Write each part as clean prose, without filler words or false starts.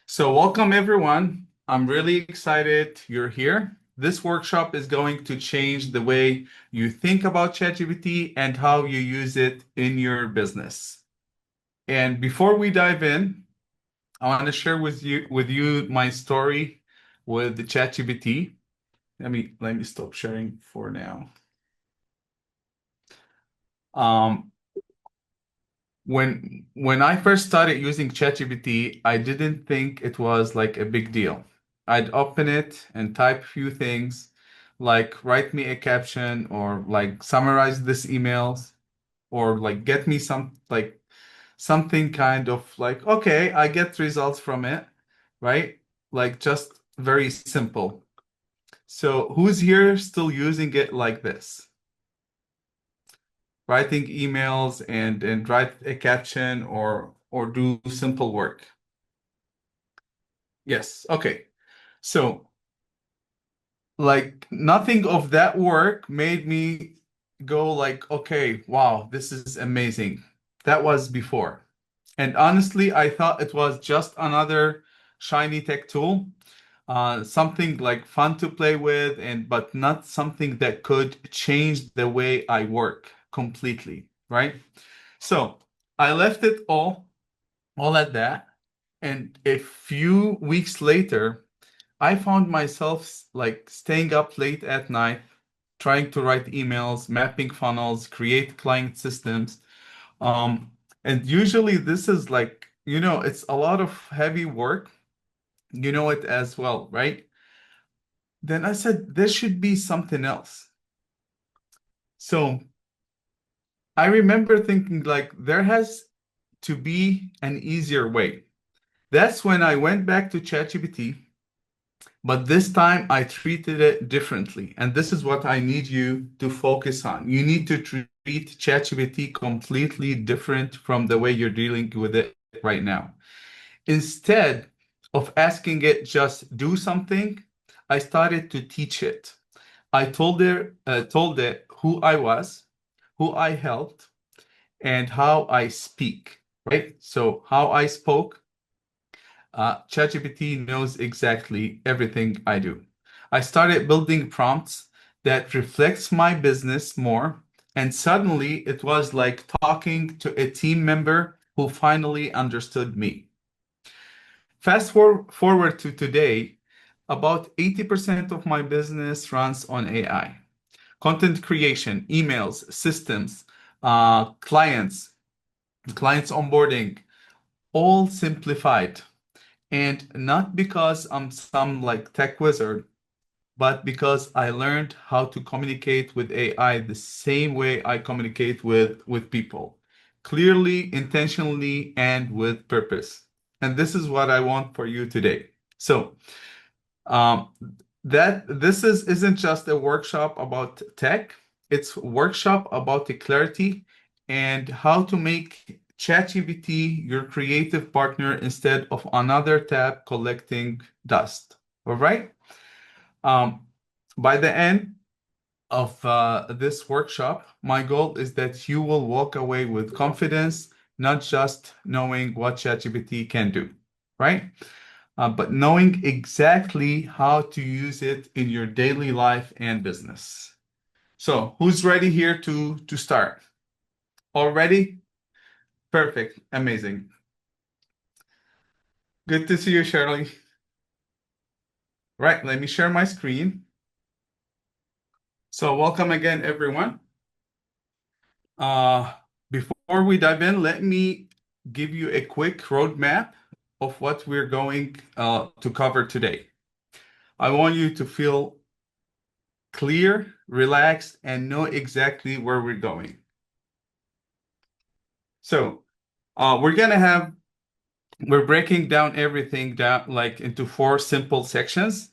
So, welcome everyone. I'm really excited you're here. This workshop is going to change the way you think about ChatGPT and how you use it in your business. And before we dive in, I want to share with you my story with the ChatGPT. Let me stop sharing for now. Um, when I first started using ChatGPT, I didn't think it was like a big deal. I'd open it and type a few things, like write me a caption or like summarize this emails or like get me something kind of like, okay, I get results from it, right? Like just very simple. So who's here still using it like this? Writing emails and write a caption or do simple work. Yes. Okay. So like nothing of that work made me go like, okay, wow, this is amazing. That was before. And honestly, I thought it was just another shiny tech tool, something like fun to play with, and but not something that could change the way I work completely, right? So I left it all at that. And a few weeks later, I found myself like staying up late at night, trying to write emails, mapping funnels, create client systems. Um, and usually this is like, it's a lot of heavy work. You know it as well, right? Then I said, there should be something else. So I remember thinking like there has to be an easier way. That's when I went back to ChatGPT, but this time I treated it differently. And this is what I need you to focus on. You need to treat ChatGPT completely different from the way you're dealing with it right now. Instead of asking it just do something, I started to teach it. I told it who I was, who I helped, and how I speak, right? So how I spoke, ChatGPT knows exactly everything I do. I started building prompts that reflects my business more, and suddenly it was like talking to a team member who finally understood me. Forward to today, about 80% of my business runs on AI. Content creation, emails, systems, clients onboarding, all simplified. And not because I'm some like tech wizard, but because I learned how to communicate with AI the same way I communicate with people, clearly, intentionally, and with purpose. And this is what I want for you today. So, um, that this isn't just a workshop about tech, it's a workshop about the clarity and how to make ChatGPT your creative partner instead of another tab collecting dust. All right. Um, by the end of this workshop, my goal is that you will walk away with confidence, not just knowing what ChatGPT can do, right? But knowing exactly how to use it in your daily life and business. So, who's ready here to start? All ready? Perfect. Amazing. Good to see you, Shirley. Right, let me share my screen. So, welcome again, everyone. Uh, Before we dive in, let me give you a quick roadmap of what we're going to cover today. I want you to feel clear, relaxed, and know exactly where we're going. So, we're breaking down everything down like into four simple sections.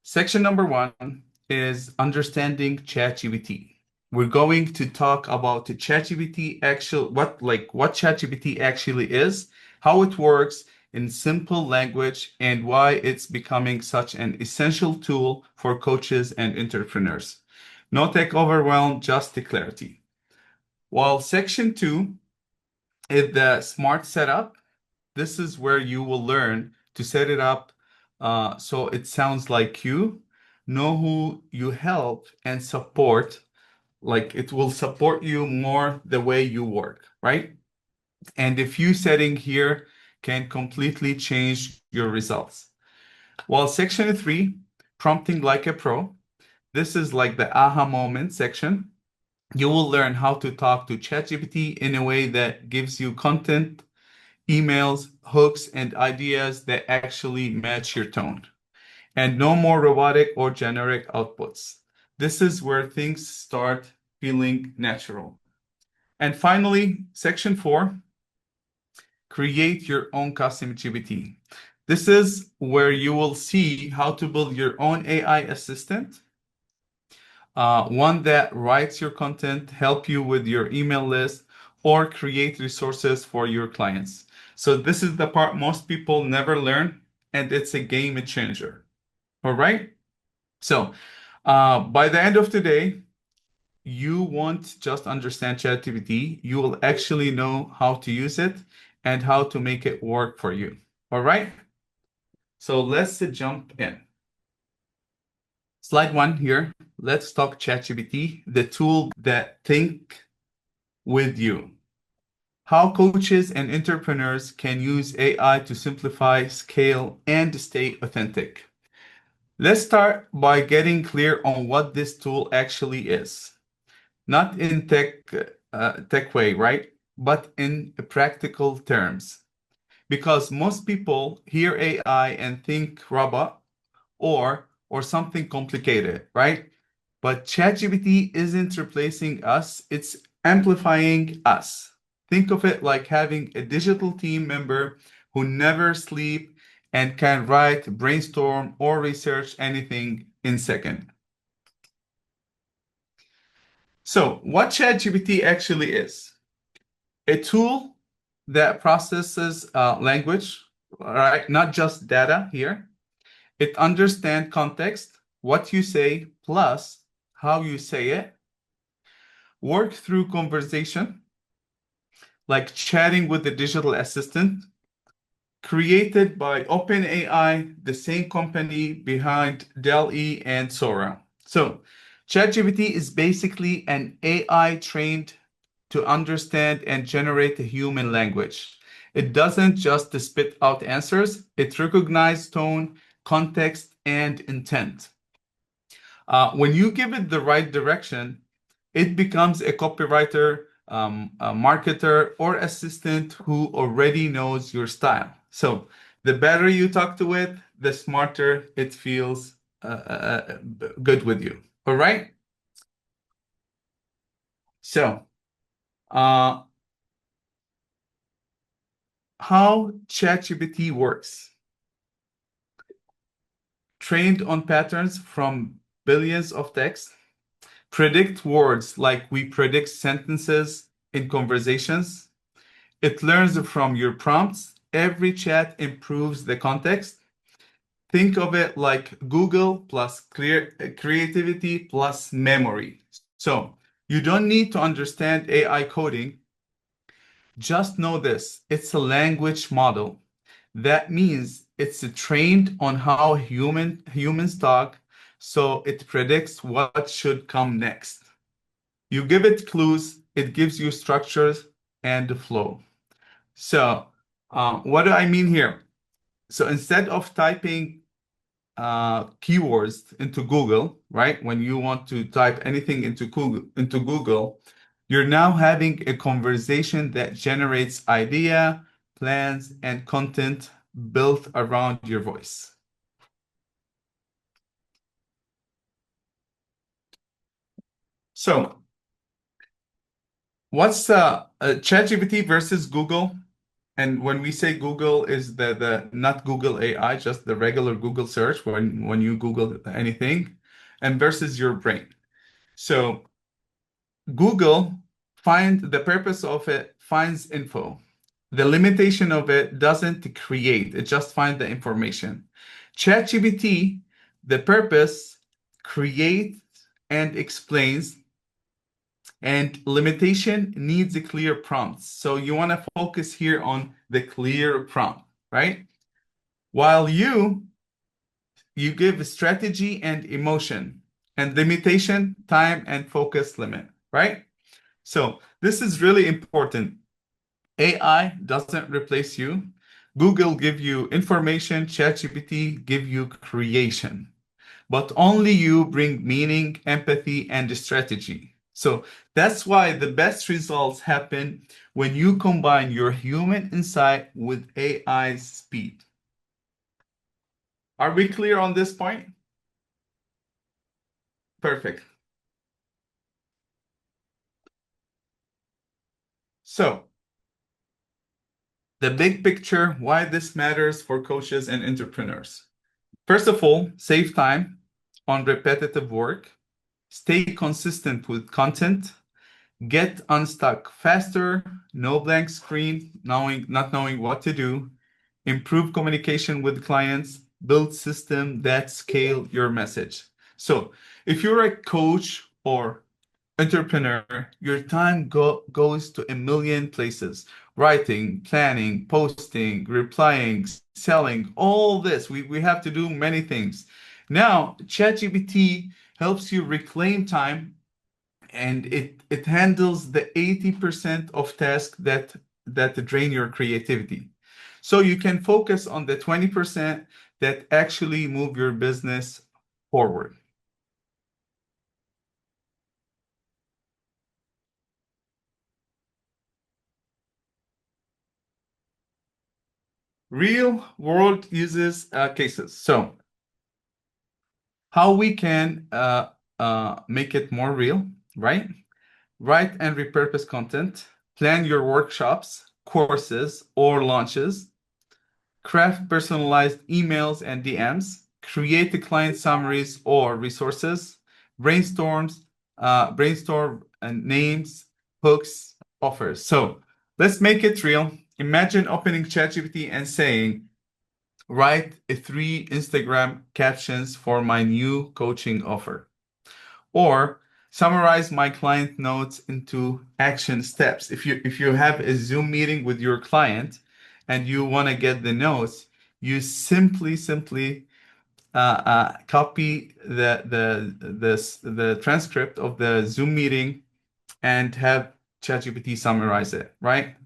Section number one is understanding ChatGPT. We're going to talk about the ChatGPT actual what ChatGPT actually is, how it works in simple language, and why it's becoming such an essential tool for coaches and entrepreneurs. No tech overwhelm, just the clarity. While section two is the smart setup. This is where you will learn to set it up so it sounds like you, know who you help and support, like it will support you more the way you work, right? And a few setting here can completely change your results. While section three, prompting like a pro, this is like the aha moment section. You will learn how to talk to ChatGPT in a way that gives you content, emails, hooks, and ideas that actually match your tone. And no more robotic or generic outputs. This is where things start feeling natural. And finally, section four, create your own custom GPT. This is where you will see how to build your own AI assistant, one that writes your content, help you with your email list, or create resources for your clients. So this is the part most people never learn, and it's a game changer. All right. So by the end of today, you won't just understand ChatGPT, you will actually know how to use it and how to make it work for you. All right. So let's jump in. Slide one here. Let's talk ChatGPT, the tool that think with you. How coaches and entrepreneurs can use AI to simplify, scale, and stay authentic. Let's start by getting clear on what this tool actually is. Not in tech way, right? But in practical terms. Because most people hear AI and think robot or something complicated, right? But ChatGPT isn't replacing us, it's amplifying us. Think of it like having a digital team member who never sleep and can write, brainstorm, or research anything in second. So, what ChatGPT actually is? A tool that processes language, right? Not just data here. It understands context, what you say, plus how you say it, work through conversation, like chatting with the digital assistant, created by OpenAI, the same company behind DALL-E and Sora. So, ChatGPT is basically an AI trained to understand and generate a human language. It doesn't just spit out answers, it recognizes tone, context, and intent. When you give it the right direction, it becomes a copywriter, a marketer, or assistant who already knows your style. So the better you talk to it, the smarter it feels good with you. All right. So, uh, how ChatGPT works. Trained on patterns from billions of texts, predict words like we predict sentences in conversations. It learns from your prompts. Every chat improves the context. Think of it like Google plus creativity plus memory. So you don't need to understand AI coding. Just know this, it's a language model. That means it's trained on how humans talk, so it predicts what should come next. You give it clues, it gives you structures and the flow. So, what do I mean here? So instead of typing keywords into Google, right? When you want to type anything into Google, you're now having a conversation that generates idea, plans, and content built around your voice. So, what's ChatGPT versus Google? And when we say Google is the not Google AI, just the regular Google search when you Google anything, and versus your brain. So Google find the purpose of it finds info. The limitation of it doesn't create, it just finds the information. ChatGPT, the purpose creates and explains, and limitation needs a clear prompt. So you want to focus here on the clear prompt, right? while you give strategy and emotion and limitation, time and focus limit, right? So this is really important. AI doesn't replace you. Google give you information, ChatGPT give you creation. But only you bring meaning, empathy, and strategy. So that's why the best results happen when you combine your human insight with AI's speed. Are we clear on this point? Perfect. So, the big picture, why this matters for coaches and entrepreneurs. First of all, save time on repetitive work, stay consistent with content, get unstuck faster, no blank screen, not knowing what to do, improve communication with clients, build system that scale your message. So, if you're a coach or entrepreneur, your time goes to a million places. Writing, planning, posting, replying, selling, all this. We have to do many things. Now, ChatGPT helps you reclaim time and it handles the 80% of tasks that drain your creativity. So you can focus on the 20% that actually move your business forward. Real world uses cases. So how we can make it more real, right? Write and repurpose content, plan your workshops, courses, or launches, craft personalized emails and DMs, create the client summaries or resources, brainstorm names, hooks, offers. So let's make it real. Imagine opening ChatGPT and saying, write three Instagram captions for my new coaching offer. Or summarize my client notes into action steps. If you have a Zoom meeting with your client and you want to get the notes, you simply copy the transcript of the Zoom meeting and have ChatGPT summarize it, right?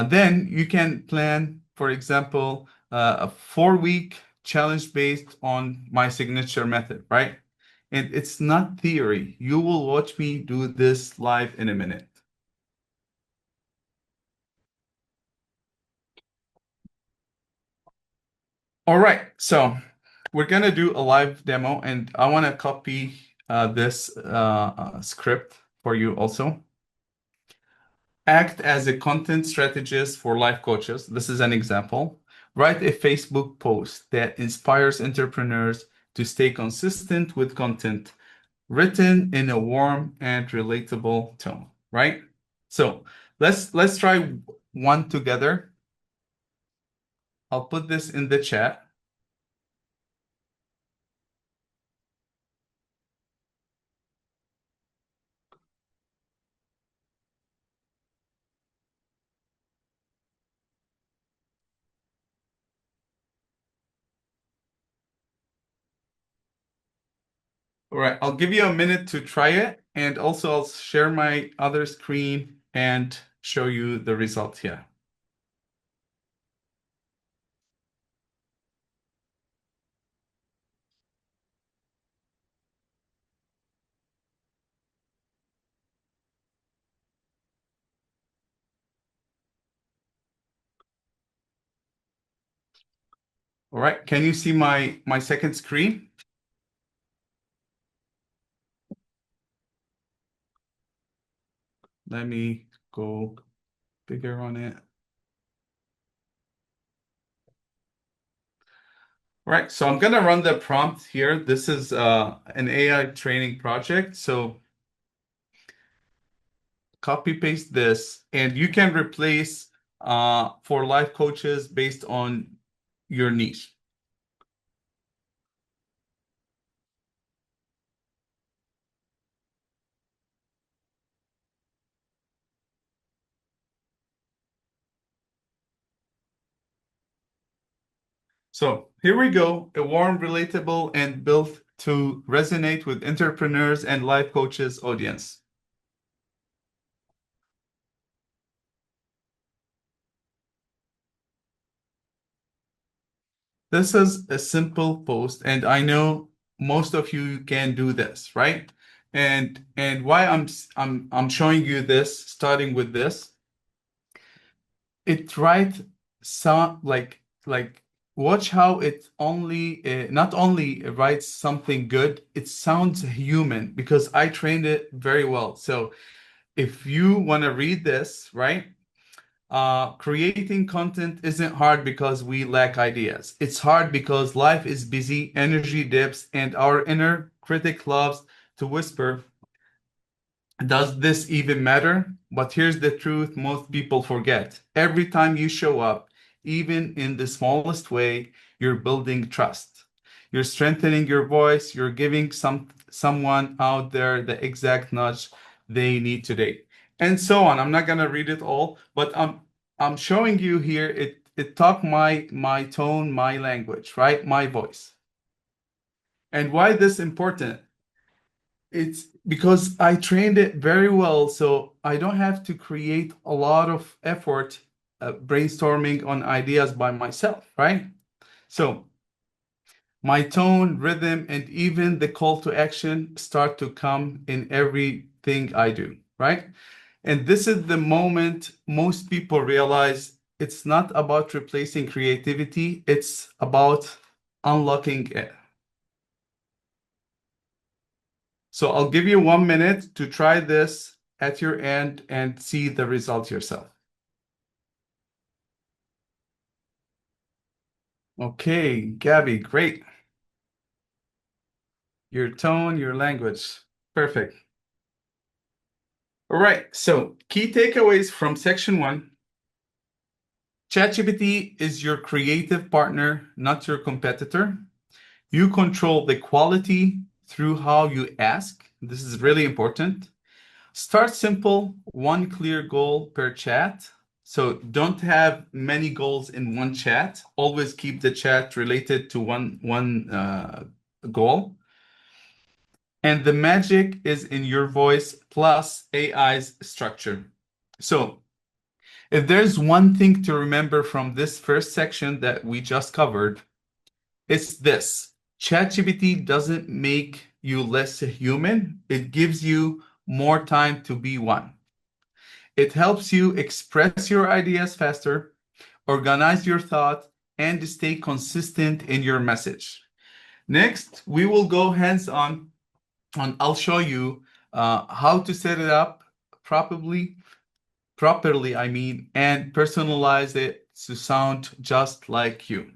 Then you can plan, for example, a 4-week challenge based on my signature method, right? And it's not theory. You will watch me do this live in a minute. All right, so we're gonna do a live demo, and I want to copy this script for you also. Act as a content strategist for life coaches. This is an example. Write a Facebook post that inspires entrepreneurs to stay consistent with content written in a warm and relatable tone, right? So let's try one together. I'll put this in the chat. All right, I'll give you a minute to try it, and also I'll share my other screen and show you the result here. All right, can you see my second screen? Let me go bigger on it. All right, so I'm gonna run the prompt here. This is an AI training project. So copy paste this, and you can replace for life coaches based on your niche. So here we go, a warm, relatable, and built to resonate with entrepreneurs and life coaches audience. This is a simple post, and I know most of you can do this, right? And why I'm showing you this, starting with this, it right sound like watch how it only not only writes something good, it sounds human because I trained it very well. So if you want to read this, right? Creating content isn't hard because we lack ideas. It's hard because life is busy, energy dips, and our inner critic loves to whisper, does this even matter? But here's the truth most people forget. Every time you show up, even in the smallest way, you're building trust. You're strengthening your voice, you're giving someone out there the exact nudge they need today. And so on. I'm not gonna read it all, but I'm showing you here it talk my tone, my language, right? My voice. And why this important? It's because I trained it very well, so I don't have to create a lot of effort brainstorming on ideas by myself, right? So my tone, rhythm, and even the call to action start to come in everything I do, right? And this is the moment most people realize it's not about replacing creativity, it's about unlocking it. So I'll give you 1 minute to try this at your end and see the results yourself. Okay, Gabby, great. Your tone, your language. Perfect. All right, so key takeaways from section one. ChatGPT is your creative partner, not your competitor. You control the quality through how you ask. This is really important. Start simple, one clear goal per chat. So don't have many goals in one chat. Always keep the chat related to one goal. And the magic is in your voice plus AI's structure. So if there's one thing to remember from this first section that we just covered, it's this. ChatGPT doesn't make you less human. It gives you more time to be one. It helps you express your ideas faster, organize your thought, and stay consistent in your message. Next, we will go hands-on and I'll show you how to set it up properly, I mean, and personalize it to sound just like you.